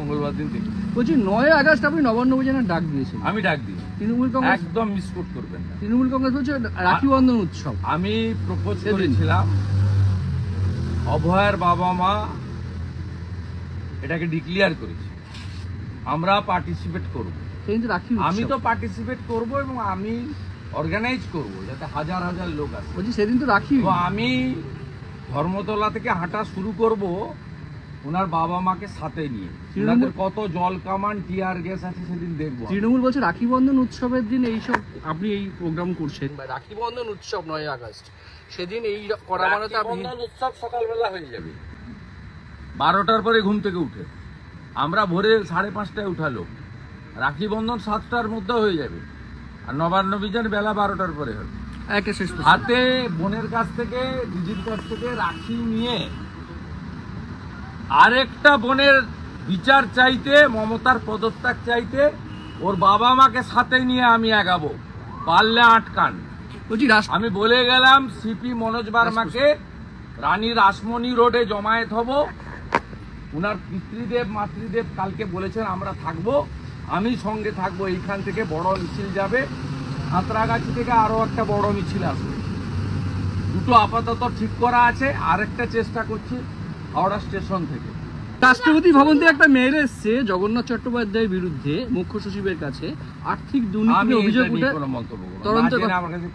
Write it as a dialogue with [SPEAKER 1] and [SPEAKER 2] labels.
[SPEAKER 1] মঙ্গলবার দিন দেখি।
[SPEAKER 2] বলছি 9 আগস্ট আপনি নবান্ন অভিযানের ডাক দিয়েছেন।
[SPEAKER 1] আমি ডাক দিই,
[SPEAKER 2] তৃণমূল কংগ্রেস
[SPEAKER 1] একদম মিসকোট করবেন না।
[SPEAKER 2] তৃণমূল কংগ্রেস বলছে রাখি বন্ধন উৎসব।
[SPEAKER 1] আমি প্রপোজ করেছিলাম অভয়ের বাবা মা এটাকে ডিক্লেয়ার করেছি, আমরা পার্টিসিপেট করব।
[SPEAKER 2] কিন্তু রাখি
[SPEAKER 1] আমি তো পার্টিসিপেট করব এবং আমি অর্গানাইজ করব যাতে হাজার হাজার লোক আসে।
[SPEAKER 2] বলছি সেদিন তো রাখি,
[SPEAKER 1] তো আমি ধর্মতলা থেকে হাঁটা শুরু করব ওনার বাবা মাকে সাথে নিয়ে। ওনাদের কত জল কামান টিয়ার গ্যাস আছে সেদিন দেখবো।
[SPEAKER 2] তৃণমূল বলছে রাখি বন্ধন উৎসবের দিন এইসব আপনি এই প্রোগ্রাম করছেন, বা রাখি বন্ধন উৎসব 9 আগস্ট সেদিন এই কড়ামারাতে আপনি
[SPEAKER 1] উৎসব সকালবেলা হয়ে যাবে 12টার পরে ঘুম থেকে উঠে। আমরা ভোরে 5:30টায় উঠালো, রাখি বন্ধন 7টার মধ্যে হয়ে যাবে, আর নবান্ন অভিযান বেলা 12টার পরে হবে।
[SPEAKER 2] একটা শেষ
[SPEAKER 1] হাতে বোনের কাছ থেকে দিদির কাছ থেকে রাখি নিয়ে আরেকটা বোনের বিচার চাইতে, মমতার পদত্যাগ চাইতে, ওর বাবা মাকে সাথে নিয়ে আমি আগাবো, পারলে আটকান।
[SPEAKER 2] বলছি
[SPEAKER 1] আমি বলে গেলাম সিপি মনোজ বার্মাকে রানী রাসমণি রোডে জমায়েত হব। উনার পিতৃদেব মাতৃদেব কালকে বলেছেন আমরা থাকবো, আমি সঙ্গে থাকবো। এইখান থেকে বড় মিছিল যাবে, সাঁতরাগাছি থেকে আরো একটা বড় মিছিল আসবে। দুটো আপাতত ঠিক করা আছে, আরেকটা চেষ্টা করছি হাওড়া স্টেশন থেকে।
[SPEAKER 2] রাষ্ট্রপতি ভবন থেকে একটা মেইল এসছে জগন্নাথ চট্টোপাধ্যায়ের বিরুদ্ধে মুখ্য সচিবের কাছে আর্থিক দুর্নীতির অভিযোগ উঠে
[SPEAKER 1] কোনো মন্তব্য করব না,
[SPEAKER 2] তদন্ত
[SPEAKER 1] আমার কাছে